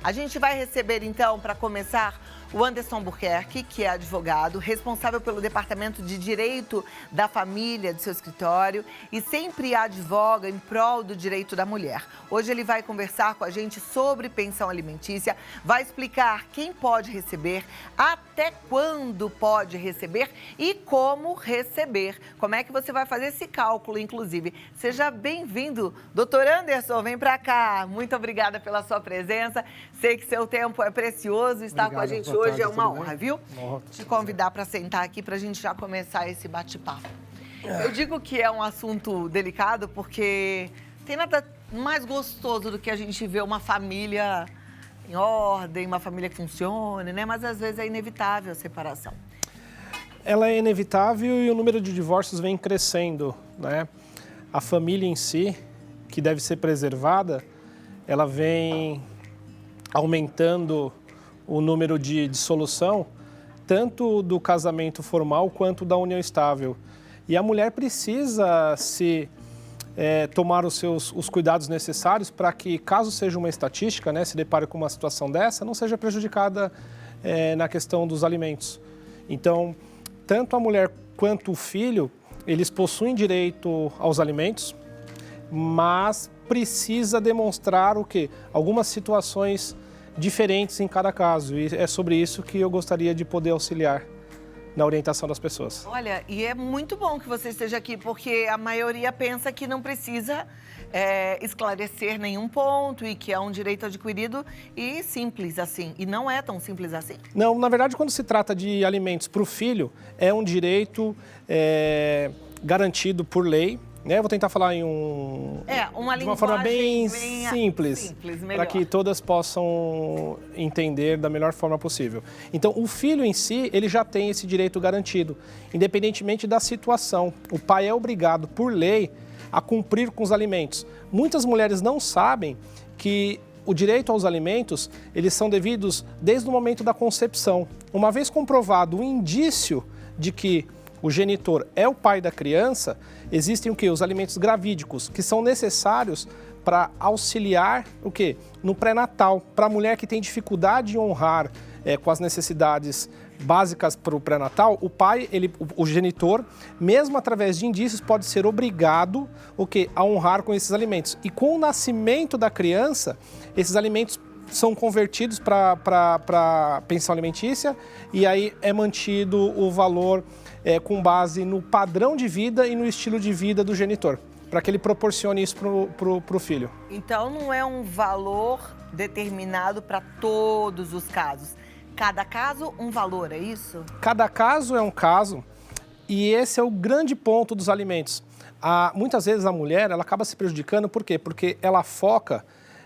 A gente vai receber, então, para começar, o Anderson Buquerque, que é advogado, responsável pelo Departamento de Direito da Família do seu escritório e sempre advoga em prol do direito da mulher. Hoje ele vai conversar com a gente sobre pensão alimentícia, vai explicar quem pode receber, até quando pode receber e como receber. Como é que você vai fazer esse cálculo, inclusive. Seja bem-vindo, doutor Anderson, vem para cá. Muito obrigada pela sua presença. Sei que seu tempo é precioso, estar com a gente hoje é uma honra, viu? Te convidar para sentar aqui para a gente já começar esse bate-papo. Eu digo que é um assunto delicado porque tem nada mais gostoso do que a gente ver uma família em ordem, uma família que funcione, né? Mas às vezes é inevitável a separação. Ela é inevitável e o número de divórcios vem crescendo, né? A família em si, que deve ser preservada, ela vem aumentando o número de dissolução, tanto do casamento formal quanto da união estável. E a mulher precisa tomar os cuidados necessários para que, caso seja uma estatística, né, se depare com uma situação dessa, não seja prejudicada na questão dos alimentos. Então, tanto a mulher quanto o filho, eles possuem direito aos alimentos, mas precisa demonstrar o quê? Algumas situações diferentes em cada caso. E é sobre isso que eu gostaria de poder auxiliar na orientação das pessoas. Olha, e é muito bom que você esteja aqui, porque a maioria pensa que não precisa esclarecer nenhum ponto e que é um direito adquirido e simples assim. E não é tão simples assim. Não, na verdade, quando se trata de alimentos para o filho, é um direito garantido por lei. Eu vou tentar falar de uma forma bem simples para que todas possam entender da melhor forma possível. Então, o filho em si, ele já tem esse direito garantido, independentemente da situação. O pai é obrigado, por lei, a cumprir com os alimentos. Muitas mulheres não sabem que o direito aos alimentos, eles são devidos desde o momento da concepção. Uma vez comprovado o indício de que o genitor é o pai da criança, existem o quê? Os alimentos gravídicos, que são necessários para auxiliar o quê? No pré-natal. Para a mulher que tem dificuldade em honrar com as necessidades básicas para o pré-natal, o pai, o genitor, mesmo através de indícios, pode ser obrigado o quê? A honrar com esses alimentos. E com o nascimento da criança, esses alimentos são convertidos para pensão alimentícia e aí é mantido o valor com base no padrão de vida e no estilo de vida do genitor, para que ele proporcione isso para o filho. Então não é um valor determinado para todos os casos. Cada caso, um valor, é isso? Cada caso é um caso e esse é o grande ponto dos alimentos. Muitas vezes a mulher ela acaba se prejudicando, por quê? Porque ela foca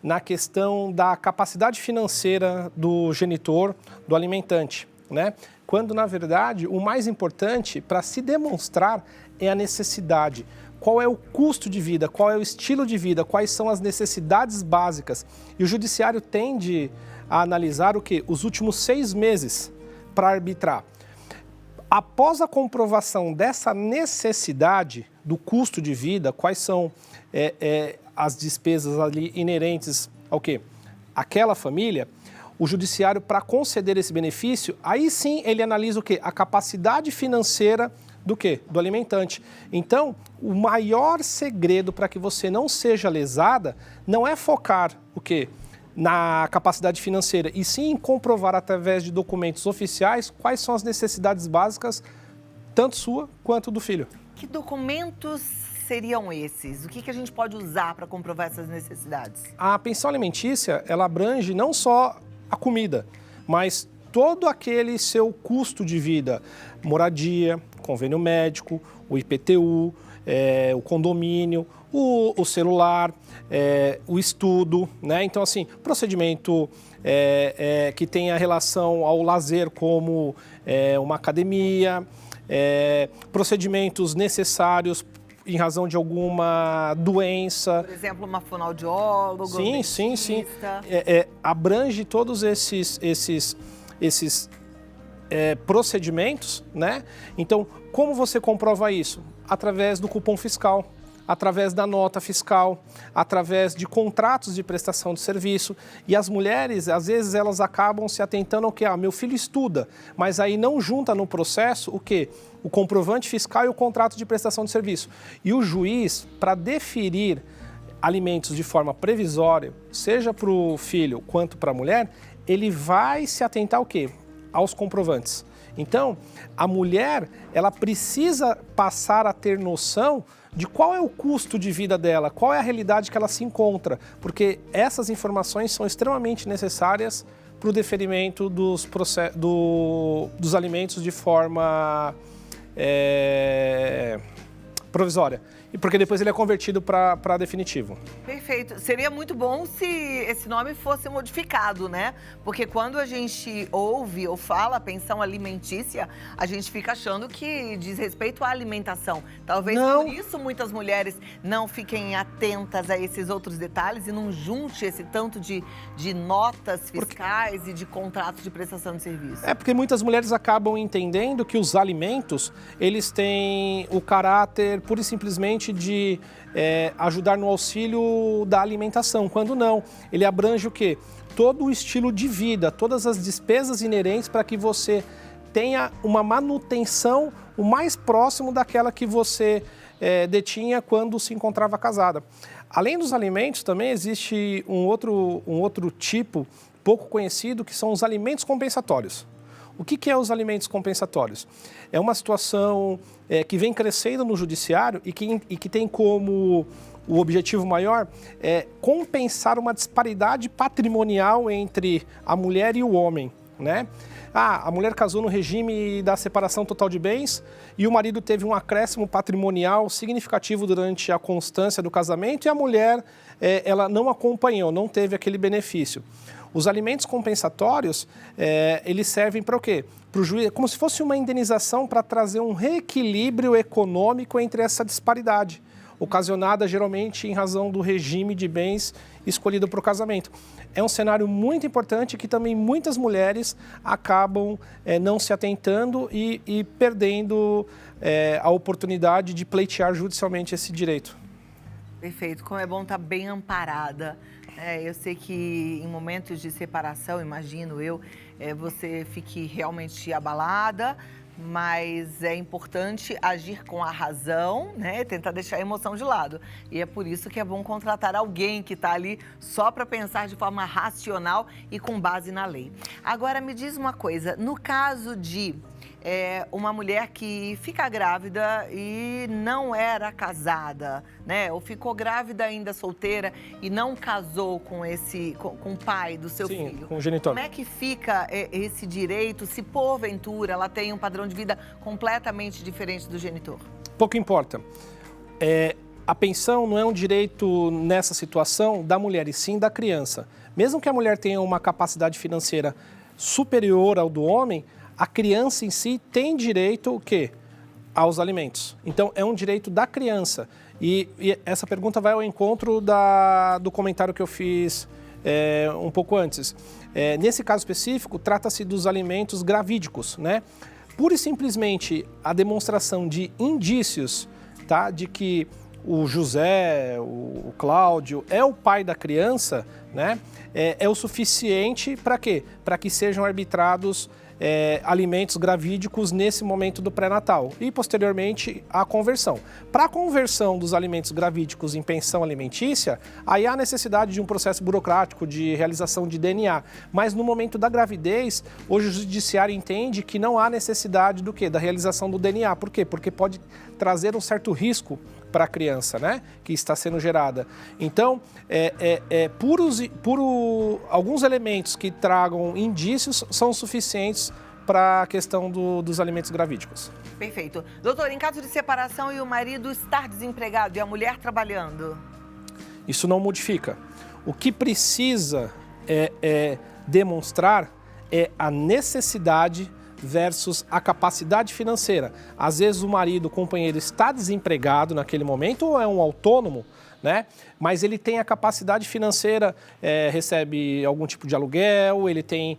na questão da capacidade financeira do genitor, do alimentante, né? Quando, na verdade, o mais importante para se demonstrar é a necessidade. Qual é o custo de vida, qual é o estilo de vida, quais são as necessidades básicas. E o judiciário tende a analisar o quê? Os últimos 6 meses para arbitrar. Após a comprovação dessa necessidade do custo de vida, quais são as despesas ali inerentes ao quê? Aquela família, o judiciário, para conceder esse benefício, aí sim ele analisa o quê? A capacidade financeira do quê? Do alimentante. Então, o maior segredo para que você não seja lesada não é focar o quê? Na capacidade financeira, e sim em comprovar através de documentos oficiais quais são as necessidades básicas, tanto sua quanto do filho. Que documentos seriam esses? O que a gente pode usar para comprovar essas necessidades? A pensão alimentícia, ela abrange não só a comida, mas todo aquele seu custo de vida, moradia, convênio médico, o IPTU, o condomínio, o celular, o estudo, né? Então, assim, procedimento que tenha relação ao lazer, como uma academia, procedimentos necessários em razão de alguma doença. Por exemplo, uma fonoaudióloga, Sim. Abrange todos esses procedimentos, né? Então, como você comprova isso? Através do cupom fiscal. através da nota fiscal, através de contratos de prestação de serviço. E as mulheres, às vezes, elas acabam se atentando ao que? Meu filho estuda, mas aí não junta no processo o quê? O comprovante fiscal e o contrato de prestação de serviço. E o juiz, para deferir alimentos de forma previsória, seja para o filho quanto para a mulher, ele vai se atentar ao quê? Aos comprovantes. Então, a mulher, ela precisa passar a ter noção de qual é o custo de vida dela, qual é a realidade que ela se encontra, porque essas informações são extremamente necessárias para o deferimento dos alimentos de forma provisória. E porque depois ele é convertido para definitivo. Perfeito. Seria muito bom se esse nome fosse modificado, né? Porque quando a gente ouve ou fala pensão alimentícia, a gente fica achando que diz respeito à alimentação. Talvez por isso muitas mulheres não fiquem atentas a esses outros detalhes e não junte esse tanto de notas fiscais e de contratos de prestação de serviço. É porque muitas mulheres acabam entendendo que os alimentos, eles têm o caráter pura e simplesmente de ajudar no auxílio da alimentação, quando não. Ele abrange o quê? Todo o estilo de vida, todas as despesas inerentes para que você tenha uma manutenção o mais próximo daquela que você detinha quando se encontrava casada. Além dos alimentos, também existe um outro tipo pouco conhecido, que são os alimentos compensatórios. O que é os alimentos compensatórios? É uma situação que vem crescendo no judiciário e que tem como o objetivo maior compensar uma disparidade patrimonial entre a mulher e o homem, né? A mulher casou no regime da separação total de bens e o marido teve um acréscimo patrimonial significativo durante a constância do casamento e a mulher ela não acompanhou, não teve aquele benefício. Os alimentos compensatórios, eles servem para o quê? Para o juiz, como se fosse uma indenização para trazer um reequilíbrio econômico entre essa disparidade, ocasionada geralmente em razão do regime de bens escolhido para o casamento. É um cenário muito importante que também muitas mulheres acabam não se atentando e perdendo a oportunidade de pleitear judicialmente esse direito. Perfeito, como é bom estar bem amparada. Eu sei que em momentos de separação, imagino eu, você fique realmente abalada, mas é importante agir com a razão, né? Tentar deixar a emoção de lado. E é por isso que é bom contratar alguém que está ali só para pensar de forma racional e com base na lei. Agora, me diz uma coisa, no caso de uma mulher que fica grávida e não era casada, né? Ou ficou grávida ainda solteira e não casou com o pai do seu filho. Com o genitor. Como é que fica esse direito se porventura ela tem um padrão de vida completamente diferente do genitor? Pouco importa. A pensão não é um direito nessa situação da mulher, e sim da criança. Mesmo que a mulher tenha uma capacidade financeira superior ao do homem, a criança em si tem direito o quê? Aos alimentos. Então, é um direito da criança. E essa pergunta vai ao encontro do comentário que eu fiz um pouco antes. Nesse caso específico, trata-se dos alimentos gravídicos, né? Pura e simplesmente a demonstração de indícios, tá, de que o José, o Cláudio, é o pai da criança, né? É o suficiente para quê? Para que sejam arbitrados alimentos gravídicos nesse momento do pré-natal e, posteriormente, a conversão. Para a conversão dos alimentos gravídicos em pensão alimentícia, aí há necessidade de um processo burocrático de realização de DNA. Mas no momento da gravidez, hoje o judiciário entende que não há necessidade do quê? Da realização do DNA. Por quê? Porque pode trazer um certo risco para a criança, né, que está sendo gerada. Então, alguns elementos que tragam indícios são suficientes para a questão dos alimentos gravídicos. Perfeito. Doutor, em caso de separação e o marido estar desempregado e a mulher trabalhando? Isso não modifica. O que precisa demonstrar é a necessidade versus a capacidade financeira. Às vezes o marido, o companheiro, está desempregado naquele momento ou é um autônomo, né? Mas ele tem a capacidade financeira, recebe algum tipo de aluguel, ele tem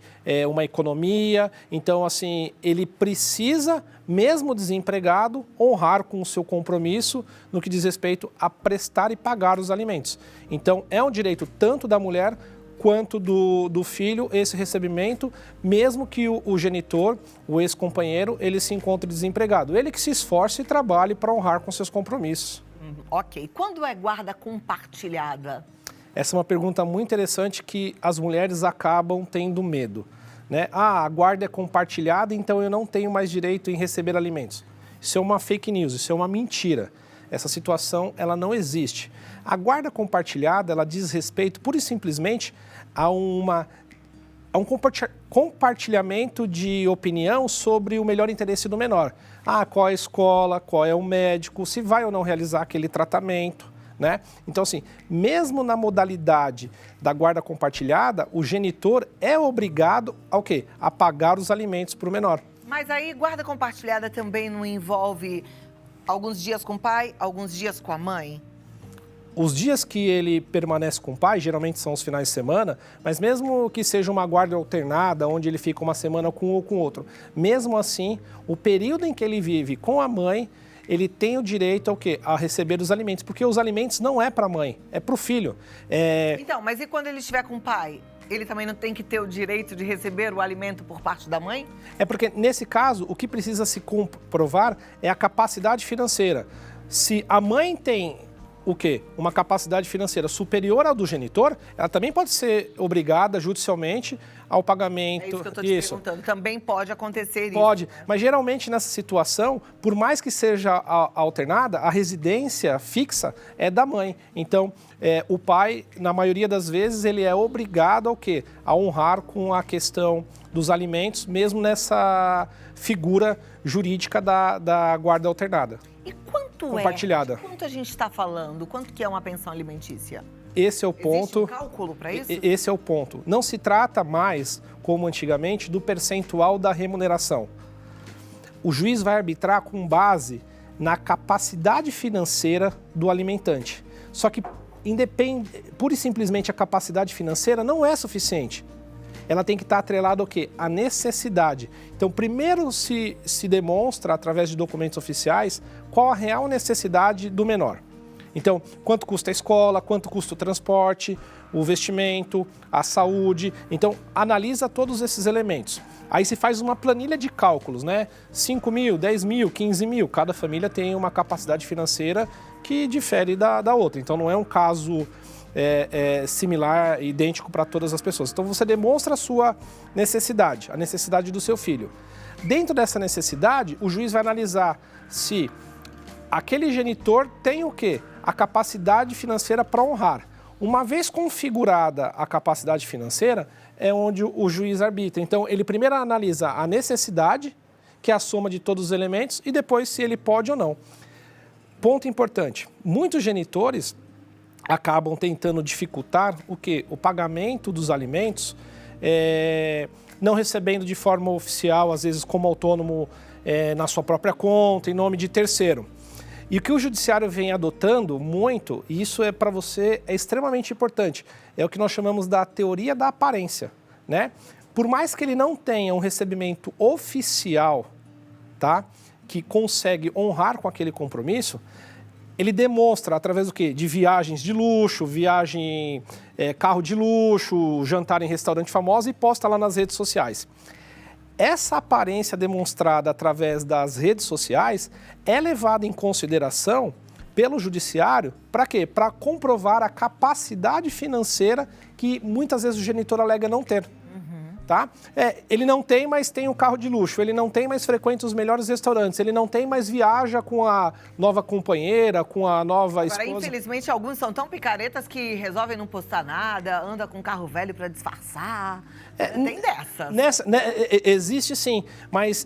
uma economia. Então, assim, ele precisa, mesmo desempregado, honrar com o seu compromisso no que diz respeito a prestar e pagar os alimentos. Então, é um direito tanto da mulher quanto do filho esse recebimento, mesmo que o genitor, o ex-companheiro, ele se encontre desempregado. Ele que se esforce e trabalhe para honrar com seus compromissos. Ok. Quando é guarda compartilhada? Essa é uma pergunta muito interessante que as mulheres acabam tendo medo, né? Ah, a guarda é compartilhada, então eu não tenho mais direito em receber alimentos. Isso é uma fake news, isso é uma mentira. Essa situação, ela não existe. A guarda compartilhada, ela diz respeito, pura e simplesmente, a um compartilhamento de opinião sobre o melhor interesse do menor. Ah, qual é a escola, qual é o médico, se vai ou não realizar aquele tratamento, né? Então, assim, mesmo na modalidade da guarda compartilhada, o genitor é obrigado ao quê? A pagar os alimentos para o menor. Mas aí, guarda compartilhada também não envolve alguns dias com o pai, alguns dias com a mãe? Os dias que ele permanece com o pai, geralmente são os finais de semana, mas mesmo que seja uma guarda alternada, onde ele fica uma semana com um ou com outro, mesmo assim, o período em que ele vive com a mãe, ele tem o direito ao quê? A receber os alimentos, porque os alimentos não é para a mãe, é para o filho. Então, mas e quando ele estiver com o pai? Ele também não tem que ter o direito de receber o alimento por parte da mãe? É porque, nesse caso, o que precisa se comprovar é a capacidade financeira. Se a mãe tem o quê? Uma capacidade financeira superior ao do genitor, ela também pode ser obrigada judicialmente ao pagamento. É isso que eu estou te perguntando. Também pode acontecer isso. Pode, mas geralmente nessa situação, por mais que seja alternada, a residência fixa é da mãe. Então, o pai, na maioria das vezes, ele é obrigado ao quê? A honrar com a questão dos alimentos, mesmo nessa figura jurídica da guarda alternada. E quanto compartilhada. Quanto a gente está falando? Quanto que é uma pensão alimentícia? Esse é o ponto. Existe um cálculo para isso? Esse é o ponto. Não se trata mais, como antigamente, do percentual da remuneração. O juiz vai arbitrar com base na capacidade financeira do alimentante. Só que, pura e simplesmente, a capacidade financeira não é suficiente. Ela tem que estar atrelada ao quê? A necessidade. Então, primeiro se demonstra, através de documentos oficiais, qual a real necessidade do menor. Então, quanto custa a escola, quanto custa o transporte, o vestimento, a saúde. Então, analisa todos esses elementos. Aí se faz uma planilha de cálculos, né? 5 mil, 10 mil, 15 mil. Cada família tem uma capacidade financeira que difere da outra. Então, não é um caso similar, idêntico para todas as pessoas. Então, você demonstra a sua necessidade, a necessidade do seu filho. Dentro dessa necessidade, o juiz vai analisar se aquele genitor tem o quê? A capacidade financeira para honrar. Uma vez configurada a capacidade financeira, é onde o juiz arbitra. Então, ele primeiro analisa a necessidade, que é a soma de todos os elementos, e depois se ele pode ou não. Ponto importante, muitos genitores acabam tentando dificultar o quê? O pagamento dos alimentos, não recebendo de forma oficial, às vezes como autônomo, na sua própria conta, em nome de terceiro. E o que o judiciário vem adotando muito, e isso para você é extremamente importante, é o que nós chamamos da teoria da aparência, né? Por mais que ele não tenha um recebimento oficial, tá? Que consegue honrar com aquele compromisso, ele demonstra através do quê? De viagens de luxo, carro de luxo, jantar em restaurante famoso e posta lá nas redes sociais. Essa aparência demonstrada através das redes sociais é levada em consideração pelo judiciário para quê? Para comprovar a capacidade financeira que muitas vezes o genitor alega não ter. Tá? Ele não tem, mas tem um carro de luxo, ele não tem, mas frequenta os melhores restaurantes, ele não tem, mas viaja com a nova companheira, com a nova esposa. Agora, infelizmente, alguns são tão picaretas que resolvem não postar nada, anda com um carro velho para disfarçar. Tem dessas. Existe sim, mas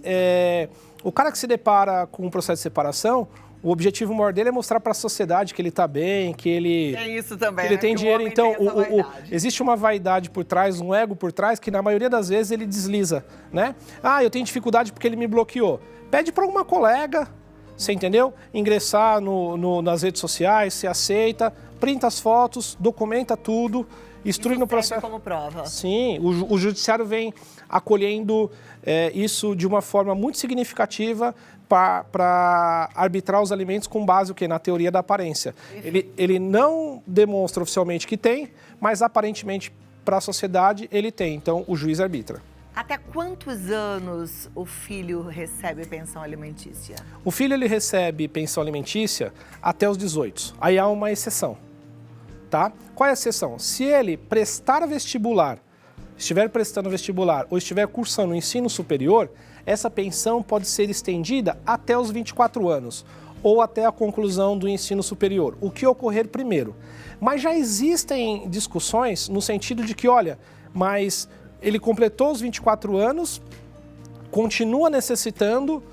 o cara que se depara com um processo de separação, o objetivo maior dele é mostrar para a sociedade que ele está bem, que ele tem isso também, que ele tem dinheiro. Então, existe uma vaidade por trás, um ego por trás, que na maioria das vezes ele desliza, né? Ah, eu tenho dificuldade porque ele me bloqueou. Pede para uma colega, você entendeu? Ingressar nas redes sociais, se aceita, printa as fotos, documenta tudo, instrui no processo. Como prova. Sim, o judiciário vem acolhendo isso de uma forma muito significativa para arbitrar os alimentos com base na teoria da aparência. Ele não demonstra oficialmente que tem, mas aparentemente para a sociedade ele tem. Então o juiz arbitra. Até quantos anos o filho recebe pensão alimentícia? O filho ele recebe pensão alimentícia até os 18. Aí há uma exceção, tá? Qual é a exceção? Se ele prestar vestibular, estiver prestando vestibular ou estiver cursando o ensino superior, essa pensão pode ser estendida até os 24 anos ou até a conclusão do ensino superior, o que ocorrer primeiro. Mas já existem discussões no sentido de que, olha, mas ele completou os 24 anos, continua necessitando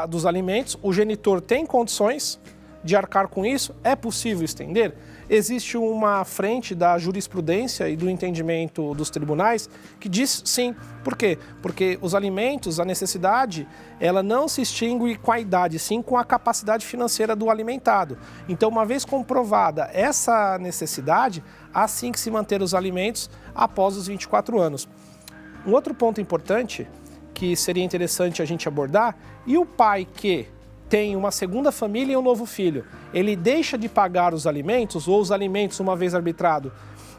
dos alimentos, o genitor tem condições de arcar com isso, é possível estender? Existe uma frente da jurisprudência e do entendimento dos tribunais que diz sim. Por quê? Porque os alimentos, a necessidade, ela não se extingue com a idade, sim com a capacidade financeira do alimentado. Então, uma vez comprovada essa necessidade, há sim que se manter os alimentos após os 24 anos. Um outro ponto importante que seria interessante a gente abordar, e o pai que tem uma segunda família e um novo filho, ele deixa de pagar os alimentos ou os alimentos, uma vez arbitrado,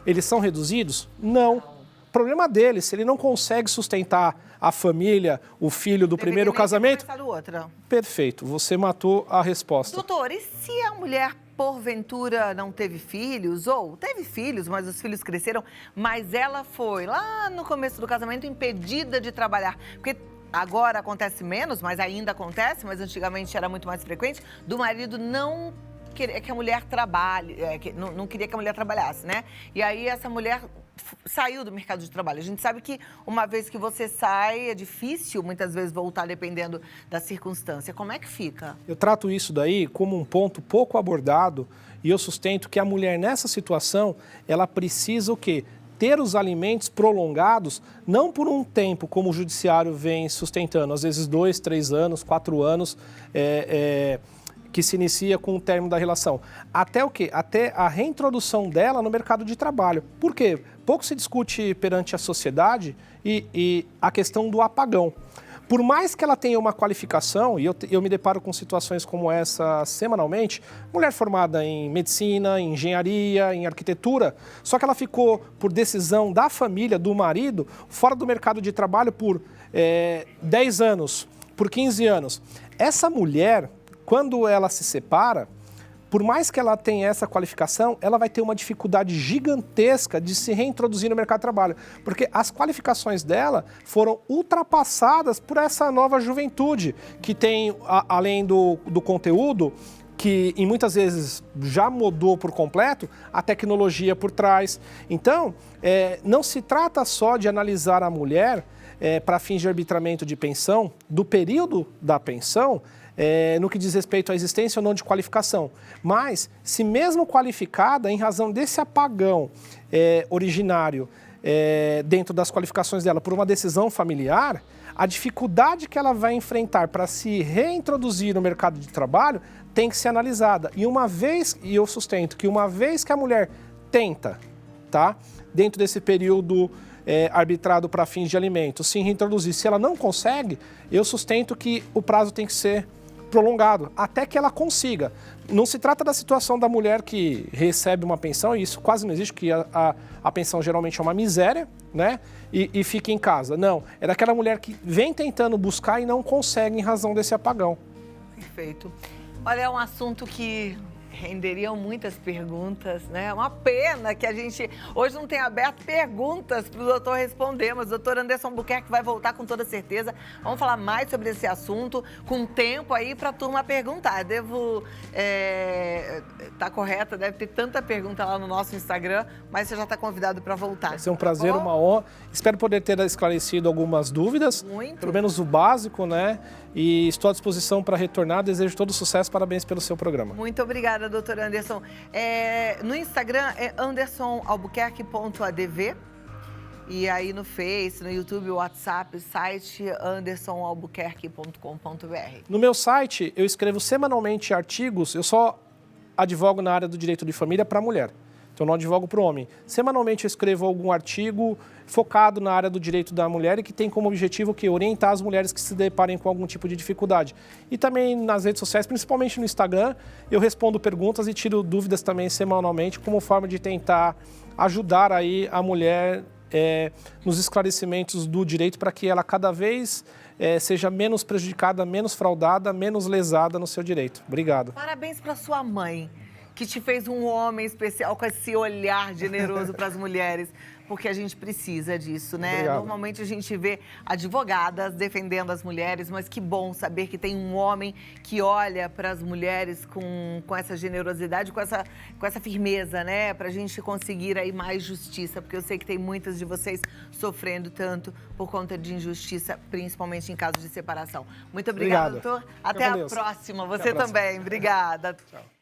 eles são reduzidos? Não. Problema dele, se ele não consegue sustentar a família, o filho do primeiro casamento... Do outro. Perfeito, você matou a resposta. Doutor, e se a mulher, porventura, não teve filhos, ou teve filhos, mas os filhos cresceram, mas ela foi, lá no começo do casamento, impedida de trabalhar? Porque agora acontece menos, mas ainda acontece, mas antigamente era muito mais frequente, do marido não querer que a mulher trabalhe, não queria que a mulher trabalhasse, né? E aí essa mulher saiu do mercado de trabalho. A gente sabe que uma vez que você sai, é difícil muitas vezes voltar dependendo da circunstância. Como é que fica? Eu trato isso daí como um ponto pouco abordado e eu sustento que a mulher nessa situação, ela precisa o quê? Ter os alimentos prolongados, não por um tempo, como o judiciário vem sustentando, às vezes 2, 3 anos, 4 anos, que se inicia com o término da relação. Até o quê? Até a reintrodução dela no mercado de trabalho. Por quê? Pouco se discute perante a sociedade e a questão do apagão. Por mais que ela tenha uma qualificação, e eu me deparo com situações como essa semanalmente, mulher formada em medicina, em engenharia, em arquitetura, só que ela ficou, por decisão da família, do marido, fora do mercado de trabalho por 10 anos, por 15 anos. Essa mulher, quando ela se separa, por mais que ela tenha essa qualificação, ela vai ter uma dificuldade gigantesca de se reintroduzir no mercado de trabalho, porque as qualificações dela foram ultrapassadas por essa nova juventude, que tem, além do conteúdo, que em muitas vezes já mudou por completo, a tecnologia por trás. Então, não se trata só de analisar a mulher para fins de arbitramento de pensão, do período da pensão, no que diz respeito à existência ou não de qualificação. Mas, se mesmo qualificada, em razão desse apagão originário dentro das qualificações dela por uma decisão familiar, a dificuldade que ela vai enfrentar para se reintroduzir no mercado de trabalho tem que ser analisada. E eu sustento que uma vez que a mulher tenta, tá, dentro desse período arbitrado para fins de alimento, se reintroduzir, se ela não consegue, eu sustento que o prazo tem que ser prolongado, até que ela consiga. Não se trata da situação da mulher que recebe uma pensão, e isso quase não existe, porque a pensão geralmente é uma miséria, né? E fica em casa. Não, é daquela mulher que vem tentando buscar e não consegue em razão desse apagão. Perfeito. Olha, é um assunto que renderiam muitas perguntas, né? Uma pena que a gente hoje não tenha aberto perguntas para o doutor responder, mas o doutor Anderson Buquerque vai voltar com toda certeza. Vamos falar mais sobre esse assunto, com tempo aí para a turma perguntar. Devo tá correta, deve ter tanta pergunta lá no nosso Instagram, mas você já está convidado para voltar. Vai ser um prazer, uma honra. Espero poder ter esclarecido algumas dúvidas, pelo menos o básico, né? E estou à disposição para retornar. Desejo todo sucesso, parabéns pelo seu programa. Muito obrigada, doutor Anderson. No Instagram é andersonalbuquerque.adv. E aí no Face, no YouTube, WhatsApp, site andersonalbuquerque.com.br. No meu site, eu escrevo semanalmente artigos, eu só advogo na área do direito de família para a mulher. Então, eu não advogo para o homem. Semanalmente, eu escrevo algum artigo focado na área do direito da mulher e que tem como objetivo orientar as mulheres que se deparem com algum tipo de dificuldade. E também nas redes sociais, principalmente no Instagram, eu respondo perguntas e tiro dúvidas também semanalmente como forma de tentar ajudar aí a mulher nos esclarecimentos do direito para que ela cada vez seja menos prejudicada, menos fraudada, menos lesada no seu direito. Obrigado. Parabéns para sua mãe, que te fez um homem especial com esse olhar generoso para as mulheres, porque a gente precisa disso, né? Obrigado. Normalmente a gente vê advogadas defendendo as mulheres, mas que bom saber que tem um homem que olha para as mulheres com essa generosidade, com essa firmeza, né? Para a gente conseguir aí mais justiça, porque eu sei que tem muitas de vocês sofrendo tanto por conta de injustiça, principalmente em casos de separação. Muito obrigada, doutor. Até a próxima. Você também. Obrigada. Tchau.